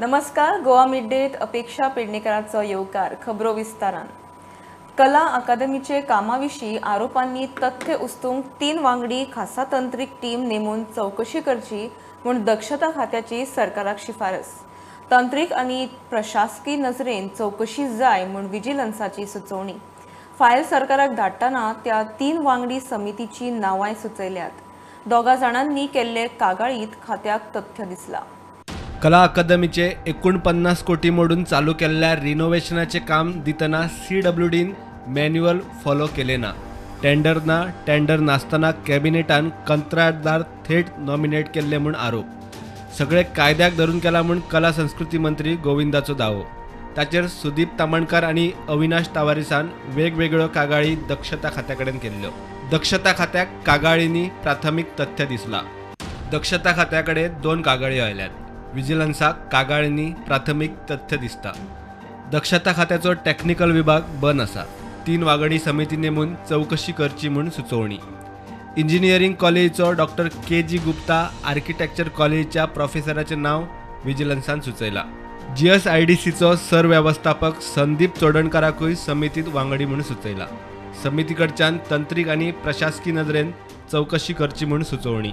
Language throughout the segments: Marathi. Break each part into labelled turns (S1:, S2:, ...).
S1: नमस्कार. गोवा मिडडेत अपेक्षा पेडणेकरांचो येवकार. खबरो विस्तारान. कला अकादमीचे कामाविशीं आरोपांनी तथ्य उस्तूंक 3 वांगडी खासा तंत्रीक टीम नेमून चौकशी करची म्हूण दक्षता खात्याची सरकाराक शिफारस. तंत्रीक आनी प्रशासकीय नजरेन चौकशी जाय म्हूण विजिलन्साची सुचोवणी. फायल सरकाराक धाडटना त्या 3 वांगडी समितीची नांवांय सुचयल्यात. दोगा जाणांनी केल्ले कागाळीत खात्याक तथ्य दिसला.
S2: कला अकादमीचे 49 कोटी मोडून चालू केल्ल्या रिनोव्हेशनाचे काम दितना CWDन मॅन्युअल फॉलो केले ना. टेंडर नासतना कॅबिनेटान कंत्राटदार थेट नॉमिनेट केल्ले म्हूण आरोप. सगळे कायद्याक धरून केला म्हूण कला संस्कृती मंत्री गोविंदाचो दावो. ताचेर सुदीप तामणकार आनी अविनाश तावारिसान वेगवेगळ्यो कागाळी दक्षता खात्याकडेन केल्ल्यो. दक्षता खात्याक कागाळींनी प्राथमीक तथ्य दिसला. दक्षता खात्याकडे 2 कागाळी आयल्यात. विजिलन्साक कागाळींनी प्राथमीक तथ्य दिसता. दक्षता खात्याचो टेक्निकल विभाग बंद आसा. 3 वांगडी समिती नेमून चौकशी करची म्हूण सुचोवणी. इंजिनियरिंग कॉलेजीचो डॉक्टर KG गुप्ता आर्किटेक्चर कॉलेजीच्या प्रोफेसराचें नांव विजिलन्सान सुचयलां. GSIDCचो सरवेवस्थापक संदीप चोडणकाराकूय समितीत वांगडी म्हूण सुचयलां. समिती कडच्यान तंत्रीक आनी प्रशासकीय नजरेन चौकशी करची म्हूण सुचोवणी.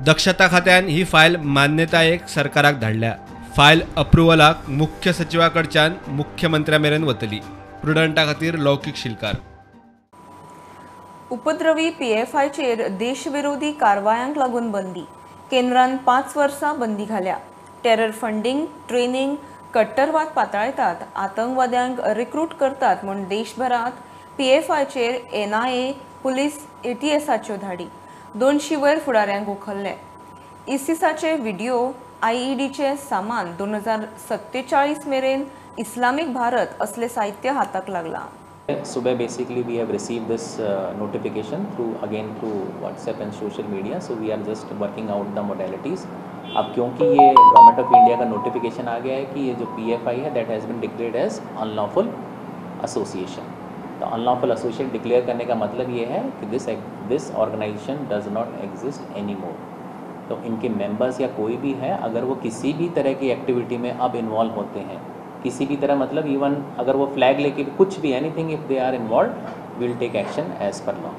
S2: दक्षता खात्यान ही फायल मान्यतायेक सरकाराक धाडल्या. फायल अप्रुवलाक मुख्य सचिवा कडच्यान मुख्यमंत्र्या मेरेन वतली. प्रुडंटा खातीर लौकीक शिलकार.
S1: उपद्रवी PFIचेर देशविरोधी कारवायांक लागून बंदी. केंद्रान 5 वर्सां बंदी घाल्या. टेरर फंडिंग, ट्रेनिंग, कट्टरवाद पातळयतात, आतंकवाद्यांक रिक्रूट करतात म्हूण देशभरात PFIचेर NIA, पुलीस, ATSच्यो धाडी. 200 वयर फुडाऱ्यांक उखल्ले. ISISचे व्हिडिओ, IEDचे सामान 2047 मेरेन इस्लामिक भारत असले साहित्य हाताक लागला.
S3: सुबह basically we have received this notification through WhatsApp and social media. So we are just working out the modalities. अब क्योंकि ये गवर्नमेंट ऑफ इंडिया का नोटिफिकेशन आ गया है कि ये जो PFI है that has been declared as unlawful association. तो अनलॉफुल एसोसिएशन डिक्लेयर करने का मतलब ये है कि this organisation does not exist any more. तो इनके मेंबर्स या कोई भी है, अगर वो किसी भी तरह की एक्टिविटी में अब इन्वॉल्व होते हैं, किसी भी तरह मतलब इवन अगर वो फ्लैग लेके कुछ भी anything if they are involve, will take action as per law.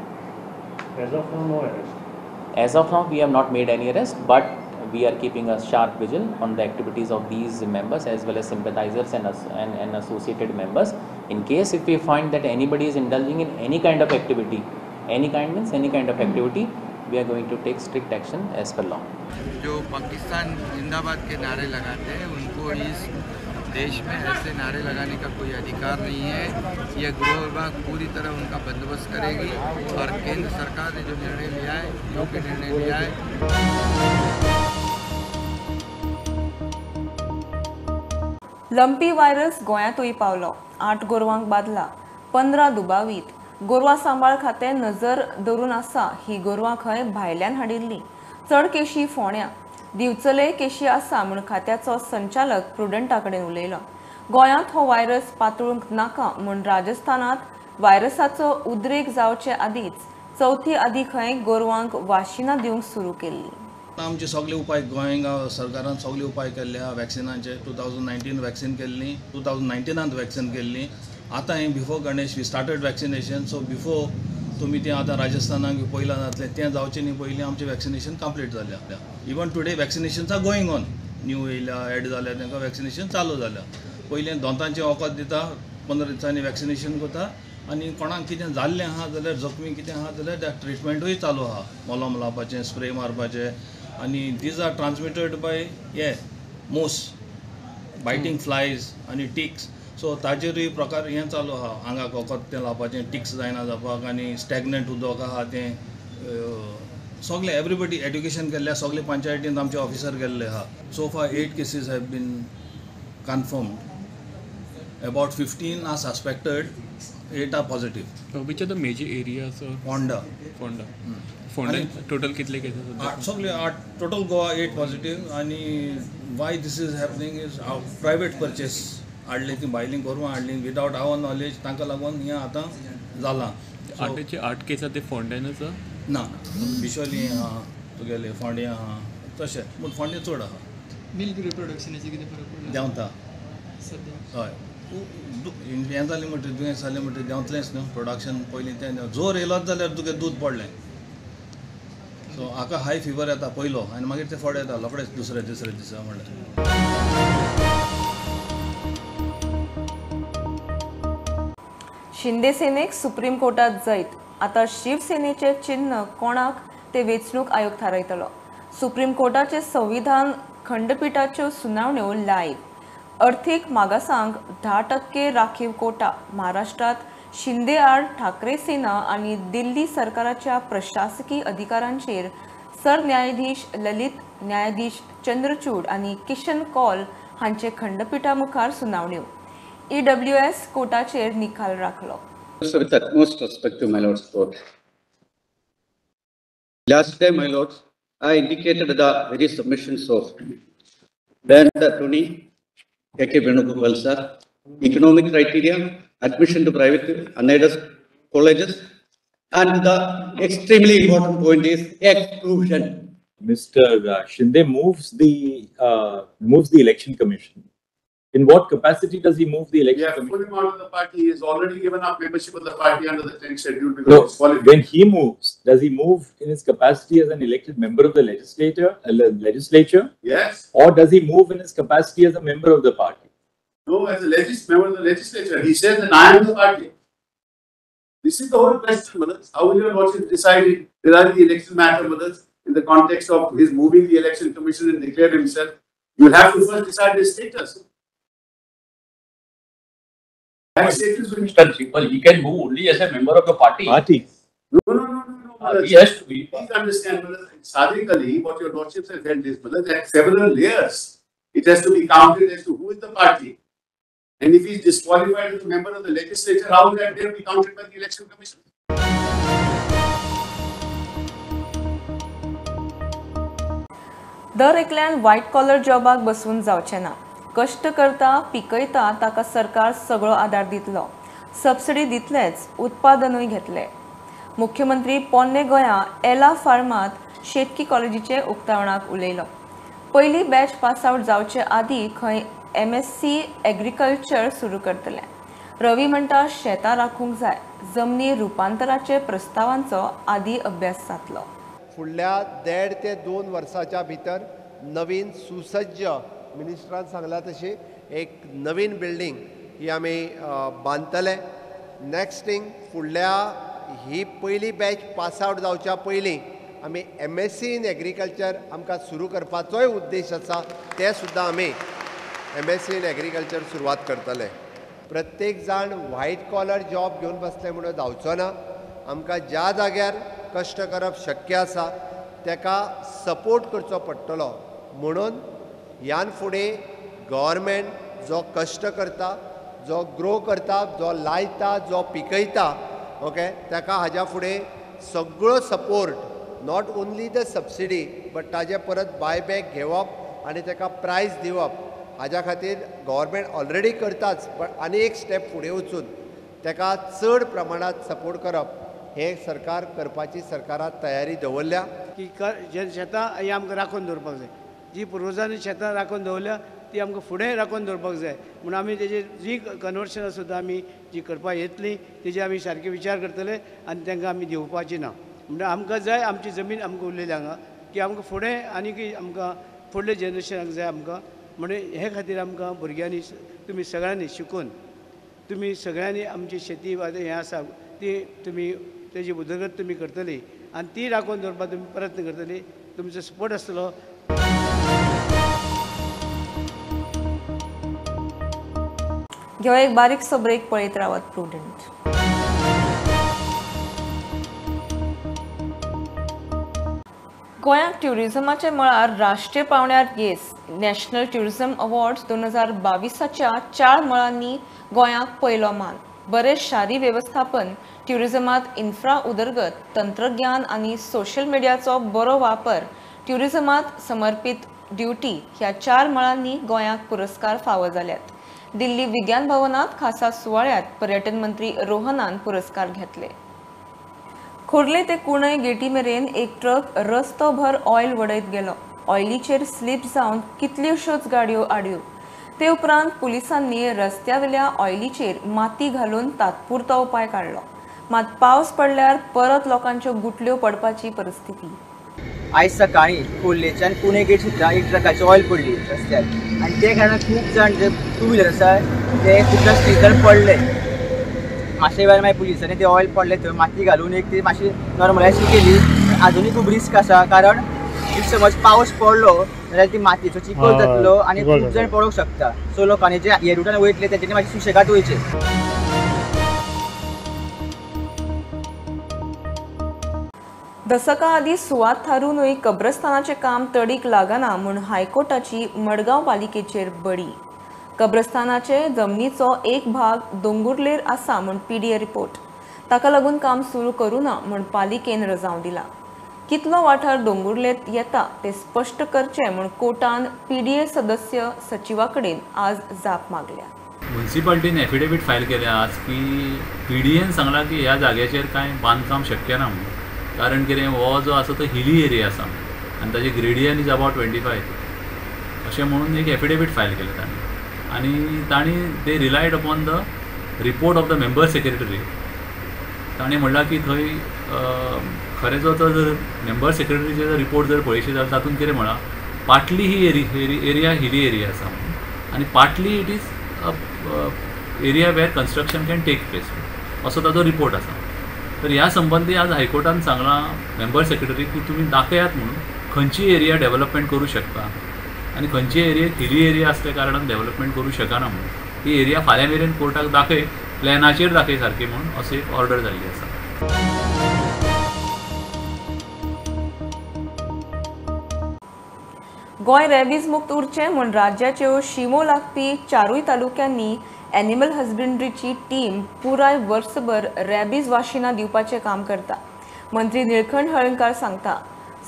S3: As of now we have not made any arrest, but we are keeping a sharp vigil on the activities of these members as well as sympathizers and associated members. In case if we find that anybody is indulging in any kind of activity, any kind means any kind of activity, we are going to take strict action as per law.
S4: जो पाकिस्तान जिंदाबाद के नारे लगाते हैं उनको इस देश में ऐसे नारे लगाने का कोई अधिकार नहीं है. यह गृह विभाग पूरी तरह उनका बंदोबस्त करेगी और केंद्र सरकार ने जो निर्णय लिया है योग्य निर्णय लिया है.
S1: लंपी व्हायरस गोंयांतूय पावलो. 8 गोरवांक बादला, 15 दुबावीत. गोरवां सांबाळ खातें नजर दवरून आसा. ही गोरवां खंय भायल्यान हाडिल्लीं. चड केशी फोंड्या. दिवचले केशी आसा म्हूण खात्याचो संचालक प्रुडंटा कडेन उलयलो. गोंयांत हो व्हायरस पातळूंक नाका म्हूण राजस्थानात व्हायरसाचो उद्रेक जावचे आदींच चवथी आदी खंय गोरवांक वाशिनां दिवंक सुरू केल्ली.
S5: आमचे सगळे उपाय गोंय सरकारान सगळे उपाय केल्ले आहा. वॅक्सिनाचे 2019 वॅक्सिन केल्ली, 2019 वॅक्सिन केल्ली. आतां हें before Ganesh we started vaccination. So before तुमी तें आतां राजस्थानाक पयलां जातलें तें जावचें न्ही पयलीं आमचें वॅक्सिनेशन कंप्लीट जालें. Even today vaccinations are going on. New येयल्या, एड जाल्या, तांकां वॅक्सिनेशन चालू जाल्या. पयलीं दोतांचें वखद दिता, 15 दिसांनी वॅक्सिनेशन करता. आनी कोणाक कितें जाल्लें आहा जाल्यार जखमी कितें आहा जाल्यार त्या ट्रिटमेंटूय चालू आहा. मलम लावपाचें, स्प्रे मारपाचें. आनी दीज आर ट्रान्समिटेड बाय मोस, बायटींग फ्लायज आनी टिक्स. सो ताजेरूय प्रकार हें चालू आहा. आंगाक वखद तें लावपाचें, टिक्स जायना जावपाक. आनी स्टॅग्नंट उदक आहा तें सगळे एवरीबडी एड्युकेशन केल्लें. सगळे पंचायतींत आमचे ऑफिसर गेल्ले आहा. So far 8 cases have been confirmed. About 15 are suspected, 8 are positive.
S6: Which are the major areas?
S5: Ponda
S6: total कितले केसेस?
S5: सगळे 8 टोटल गोवा 8 पॉझिटिव्ह. आनी why this is happening is private purchase हाडली, ती भायलीं गोरवां हाडलीं विदावट आवर नॉलेज. तांकां लागून हें आतां जालां.
S6: 8 केसां ते फोंड्यानूच
S5: ना, बिशोली आहा, तुगेले फोंड्या आहा तशें, पूण फोंड्या चड आहा.
S7: मिल्क रिप्रोडक्शनाचे कितें फरक पडला
S5: देंवता
S7: सद्या
S5: हय हें जालें म्हणटरी दुयेंस जालें म्हणटरी देंवतलेंच न्हू प्रोडक्शन पयलीं तें जोर येयलोच जाल्यार तुगे दूद पडलें सो हाका हाय फिवर येता पयलो आनी मागीर तें फड येता रोखडेंच दुसरे तिसरे दिसा म्हणल्यार
S1: शिंदे सेनेक सुप्रीम कोर्टात जैत आता शिवसेनेचे चिन्ह कोणाक ते वेंचणूक आयोग थारायतलो सुप्रीम कोर्टाचे संविधान खंडपीठाच्यो सुनावण्यो लायव्ह अर्थीक मागासांक 10% राखीव कोटा महाराष्ट्रात शिंदे आड ठाकरे सेना आणि दिल्ली सरकाराच्या प्रशासकीय अधिकारांचेर सरन्यायाधीश ललित न्यायाधीश चंद्रचूड आणि किशन कौल हांचे खंडपीठा मुखार सुनावण्यो EWS कोर्टाचेर निकाल राखलो.
S8: So with utmost respect to my Lord's court. Last time, my Lords, I indicated the very submissions of Dan Tony, A.K. Venugopal sir, economic criteria, admission to private unaided colleges, and the extremely important point is exclusion.
S9: Mr. Shinde moves the election commission. In what capacity does he move the election commission?
S10: Put him out of the party. He has already given up membership of the party under the 10th schedule because
S9: No,
S10: he's qualified.
S9: when he moves, does he move in his capacity as an elected member of the legislature,
S10: Yes.
S9: or does he move in his capacity as a member of the party?
S10: No, as a member of the legislature, he says that I am the party. This is the whole question, brothers. How will your lordship decide regarding the election matter, brothers, in the context of his moving the election commission and declare himself? You will have to first decide his status. That status will be
S11: Well, he can move only as a member of the party.
S10: No, brothers.
S11: He has to be.
S10: Please understand, brothers, sadically, what your lordship has held is, brothers, there are several layers. It has to be counted as to who is the party. And if he is disqualified as a member of the legislature, how will that layer be counted by the election commission?
S1: दर एकल्यान व्हाईट कॉलर जॉबाक बसून जावचें ना कष्ट करता पिकयता ताका सरकार सगळो आदार दितलो सबसिडी दितलेच उत्पादनूय घेतले मुख्यमंत्री पोन्ने गोंया एला फार्मात शेतकी कॉलेजीचे उक्तावणाक उलयलो पयली बॅच पास आउट जावचे आदी खंय MSc एग्रीकल्चर सुरू करतले रवी म्हणटा शेतां राखूंक जाय जमनी रुपांतराचे प्रस्तावांचो आदी अभ्यास जातलो
S12: फुडल्या 1.5 ते 2 वर्साच्या भितर नवीन सुसज्ज मिनिस्टरान सांगला तशी एक नवीन बिल्डिंग ही आमी बांदतले नेक्स्ट थिंग फुडल्या ही पयली बॅच पास आउट जावच्या पयलीं आमी MSc इन एग्रीकल्चर आमकां सुरू करपाचोय उद्देश आसा ते सुद्दां आमी MSc इन एग्रीकल्चर सुरवात करतले प्रत्येक जाण व्हाईट कॉलर जॉब घेवन बसले म्हणून जावचो ना आमकां ज्या जाग्यार कश्ट करप शक्य आसा तेका सपोर्ट करचो पडटलो म्हणून ह्यान फुडें गव्हर्मेंट जो कश्ट करता जो ग्रो करता जो लायता जो पिकयता ओके तेका हाज्या फुडें सगळो support not only the subsidy but ताजे परत बायबॅक घेवप आनी तेका प्रायज दिवप हाज्या खातीर गव्हर्मेंट ऑलरेडी करताच बट आनी एक स्टेप फुडें वचून तेका चड प्रमाणात सपोर्ट करप हे सरकार करपाची सरकारान तयारी दवरल्या
S13: की शेतां ही आमकां राखून दवरपाक जाय जी पुर्वजांनी शेतां राखून दवरल्या ती आमकां फुडें राखून दवरपाक जाय म्हणून आमी तेजेर जी कन्वर्शनां सुद्दां आमी जी करपाक येतली तेजे आमी सारके विचार करतले आनी तांकां आमी दिवपाची ना म्हणजे आमकां जाय आमची जमीन आमकां उरलेली हांगा की आमकां फुडें आनीक आमकां फुडले जनरेशनाक जाय आमकां म्हणून हे खातीर आमकां भुरग्यांनी तुमी सगळ्यांनी शिकून तुमी सगळ्यांनी आमची शेती हें आसा ती तुमी तेजी उदरगत तुमी करतली आनी ती राखून दवरपाक तुमी प्रयत्न करतली तुमचो सपोर्ट आसतलो
S1: घेऊ एक बारीकसो ब्रेक पळयत रावत प्रुडंट गोंयाक ट्युरिझमाच्या मळार राष्ट्रीय पावण्यार येस नॅशनल ट्युरिझम अवॉर्ड्स 2022च्या 4 मळांनी गोंयाक पयलो मान बरे शारी वेवस्थापन ट्युरिझमात इन्फ्रा उदरगत तंत्रज्ञान आणि सोशल मिडियाचो बरो वापर ट्युरिझमात समर्पित ड्युटी ह्या 4 मळांनी गोंयाक पुरस्कार फावो जाल्यात दिल्ली विज्ञान भवनात खासा सुवाळ्यात पर्यटन मंत्री रोहनान पुरस्कार घेतले खोर्ले ते कुणय गेटी मेरेन एक ट्रक रस्तो भर ऑयल वडयत गेलो ऑयलीचेर स्लीप जावन कितल्योश्योच गाडयो आडयो. ते उपरांत पुलिसांनी रस्त्यावेल्या ऑयलीचेर माती घालून तात्पुरतो उपाय काडलो. मात पावस पडल्यार परत लोकांच्यो गुटल्यो पडपाची परिस्थिती.
S14: आयज सकाळी खोर्लेच्यान पुणे गेट सुद्दां एक ट्रकाची ऑयल पडली रस्त्यार आनी ते कारणान खूब जाण जे टू व्हिलर आसा ते खूब जाण स्लीपर पडले. मातशे वेळार मागीर पुलिसांनी ते ऑयल पडले थंय माती घालून एक ती मातशी नॉर्मलायज केली. आजुनूय खूब रिस्क आसा कारण इफ समज पावस पडलो जाल्यार ती मातयेचो चिखल जातलो आनी खूब जाण पडूंक शकता. सो लोकांनी जे हे रुटान वयतले तेंच्यांनी मातशें सुशेगाद वयचें.
S1: दसका आदी सुवात थारूनय कब्रस्तानाचें काम तडीक लागना म्हूण हायकोर्टाची मडगांव पालिकेचेर बडी. कब्रस्तानाचे जमनीचो एक भाग दोंगुर्लेर आसा म्हूण पीडीए रिपोर्ट. ताका लागून काम सुरू करूं ना म्हूण पालिकेन रजाव दिला. कितलो वाठार दोंगुर्लेंत येता ते स्पश्ट करचें म्हूण कोर्टान पीडीए सदस्य सचिवा कडेन आज जाप मागल्या.
S15: म्युन्सिपाल्टीन एफिडेविट फायल केल्या आज की पीडीएन सांगला की ह्या जाग्याचेर कांय बांदकाम शक्य ना म्हणून. कारण कितें हो जो आसा तो हिली एरिया आसा आनी ताजे ग्रेडियन इज अबाउट 25 अशें म्हणून एक एफिडेविट फायल केलें तांणी they relied upon the report of the member secretary. ताणें म्हणलां की थंय खरेंच तो जर मेंबर सेक्रेटरीचे जर रिपोर्ट जर पळयशी जाल्यार तातूंत कितें म्हळां पार्टली ही एरिया हिली एरिया आसा आनी partly it is area where construction can take place असो ताचो रिपोर्ट आसा. तर ह्या संबंधी आज हायकोर्टान सांगलां मेंबर सेक्रेटरी की तुमी दाखयात म्हणून खंयची एरिया डेव्हलपमेंट करूं शकता आनी खंयची एरियेक हिली एरिया आसल्या कारणान डेव्हलपमेंट करूं शकना म्हणून ती एरिया फाल्यां मेरेन कोर्टाक दाखय प्लॅनाचेर दाखय सारकी म्हणून असो एक ऑर्डर जाल्ली आसा.
S1: गोंय रॅबीज मुक्त उरचें म्हूण राज्याच्यो शिमो लागपी 4 तालुक्यांनी एनिमल हजबंड्रीची टीम पुराय वर्सभर रॅबीज वाशिनां दिवपाचें काम करता. मंत्री निळकंठ हळर्णकार सांगता.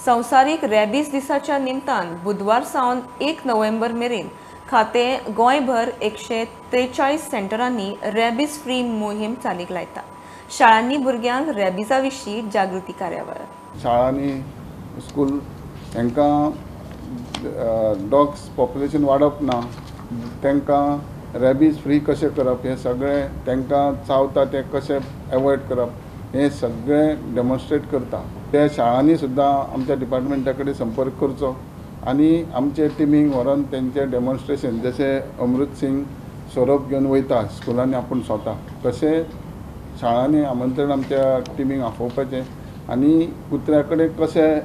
S1: संवसारीक रॅबीज दिसाच्या निमतान बुधवार सावन 1 नोव्हेंबर मेरेन खातें गोंयभर 143 सेंटरांनी रॅबीज फ्री मोहीम चालीक लायता. शाळांनी भुरग्यांक रॅबीजा विशीं जागृती कार्यावळ.
S16: शाळांनी स्कूल हांकां डॉग्स पॉप्युलेशन वाडप ना तांकां रॅबीज फ्री कशें करप हें सगळें तांकां चावता तें कशें एवॉयड करप हें सगळें डेमॉन्स्ट्रेट करता. त्या शाळांनी सुद्दां आमच्या डिपार्टमेंटा कडेन संपर्क करचो आनी आमचे टिमीक व्हरोन तेंचें डेमॉन्स्ट्रेशन जशें अमृत सिंग सोरोप घेवन वयता स्कुलांनी आपूण स्वता तशें शाळांनी आमंत्रण आमच्या टिमीक आफोवपाचें आनी कुत्र्या कडेन कशें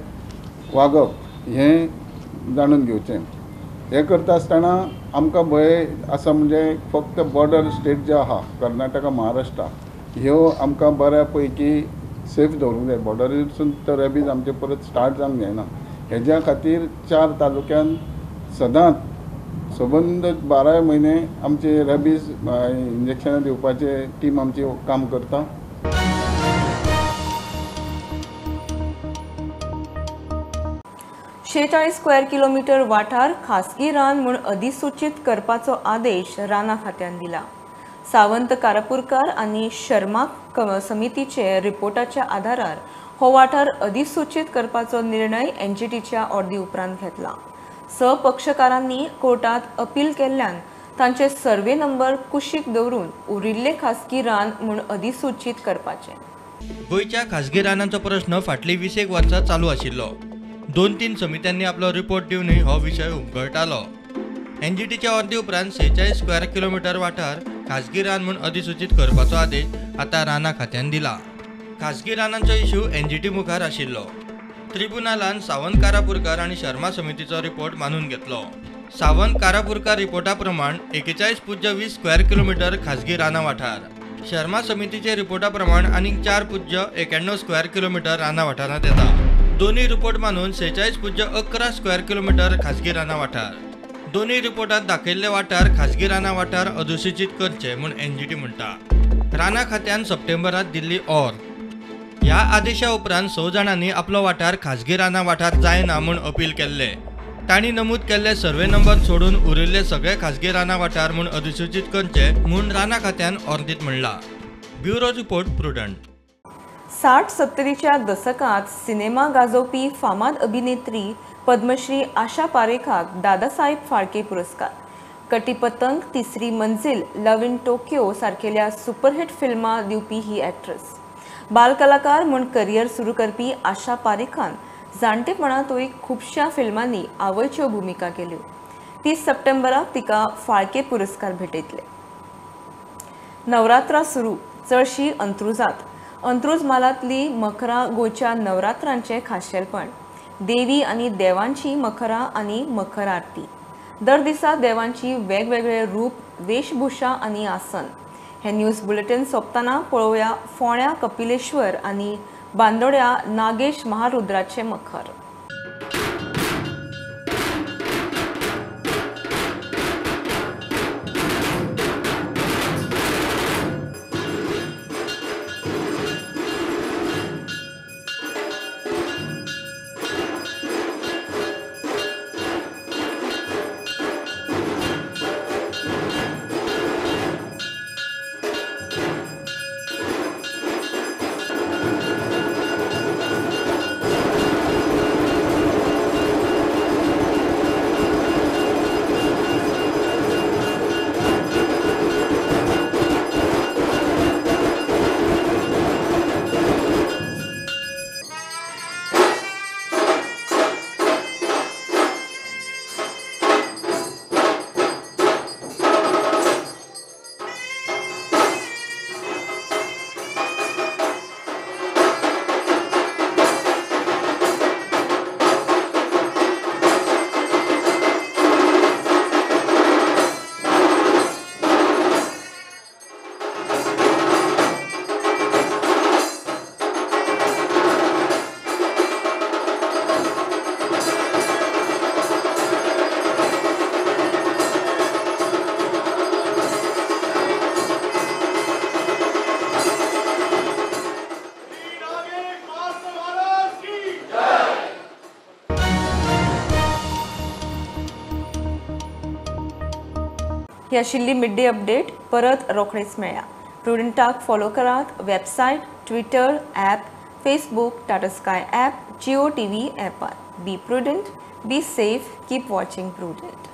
S16: वागप हें जाणून घेवचें. हे करता आसतना आमकां भंय आसा म्हणजे फक्त बॉर्डर स्टेट जे आहा कर्नाटका महाराष्ट्रा ह्यो आमकां बऱ्या पैकी सेफ दवरूंक जाय. बॉर्डरीरसून तो रॅबीज आमचे परत स्टार्ट जावंक जायना. हेज्या खातीर 4 तालुक्यांत सदांच सबंद 12 म्हयने आमचे रॅबीज इंजेक्शनां दिवपाचे टीम आमची काम करता.
S1: स्क्वेअर किलोमीटर वाठार खासगी रान म्हूण अधिसूचित करपाचो आदेश राना खात्यान दिला. सावंत कारापुरकार आनी शर्मा समितीचे रिपोर्टाच्या आधारार हो वाठार अधिसूचित करपाचो निर्णय एनजीटीच्या ऑर्दी उपरांत घेतला. पक्षकारांनी कोर्टात अपील केल्ल्यान तांचे सर्वे नंबर कुशीक दवरून उरिल्ले खासगी रान म्हूण अधिसूचित करपाचे.
S17: गोंयच्या खासगी रानांचो प्रश्न फाटली 20 वर्सां चालू आशिल्लो. 2-3 समित्यांनी आपलो रिपोर्ट दिवनय हो विशय उमगळटालो. एनजीटीच्या ऑर्दी उपरांत 46 स्क्वेअर किलोमीटर वाठार खासगी रान म्हूण अधिसूचित करपाचो आदेश आतां राना खात्यान दिला. खासगी रानांचो इश्यू एनजीटी मुखार आशिल्लो. ट्रिब्युनलान सावंत कारापुरकार आनी शर्मा समितीचो रिपोर्ट मानून घेतलो. सावंत कारापुरकार रिपोर्टा प्रमाण 41.20 स्क्वेअर किलोमीटर खासगी रानां वाठार. शर्मा समितीचे रिपोर्टा प्रमाण आनीक 4.91 स्क्वेअर किलोमीटर रानां वाठारांत येता. दोन्ही रिपोर्ट मानून 46.11 स्क्वेअर किलोमीटर खासगी रानां वाठार. दोन्ही रिपोर्टात दाखयल्ले वाठार खासगी रानां वाठार अधिसूचित करचे म्हूण एनजीटी म्हणटा. राना खात्यान सप्टेंबरांत दिल्ली ऑर. ह्या आदेशा उपरांत 6 जाणांनी आपलो वाठार खासगी रानां वाठार जायना म्हूण अपील केल्ले. तांणी नमूद केल्ले सर्वे नंबर सोडून उरिल्ले सगळे खासगी रानां वाठार म्हूण अधिसूचित करचे म्हूण राना खात्यान ऑर्दीत म्हणला. Bureau report prudent.
S1: 60-70च्या दशकात सिनेमा गाजोवपी फामाद अभिनेत्री पद्मश्री आशा पारेखाक दादासाहेब फाळके पुरस्कार, कटीपतंग, तिसरी मंजिल, लव इन टोकियो सारकेल्या सुपरहिट फिल्मां दिवपी ही एक्ट्रेस. बाल कलाकार म्हूण करियर सुरू करपी आशा पारेखान जाणटेपणांतूय खुबश्या फिल्मांनी आवयच्यो भुमिका केल्यो. 30 सप्टेंबराक तिका फाळके पुरस्कार भेटयतले. नवरात्रा सुरू, चडशी अंत्रुजांत. अंत्रुज मालांतली मखरां गोंयच्या नवरात्रांचें खाशेलपण. देवी आनी देवांची मखरां आनी मखर आरती. दर दिसा देवांची वेगवेगळे रूप, वेशभूषा आनी आसन. हे न्यूज बुलेटिन सोंपतना पळोवया फोंड्या कपिलेश्वर आनी बांदोड्या नागेश महारुद्राचे मखर. ही आशिल्ली मिड डे अपडेट. परत रोखडेच मेळया. प्रुडंटाक फॉलो करात. Website, Twitter, app, Facebook, Tata sky app, Jio TV ॲपार. Be Prudent, be safe, keep watching prudent.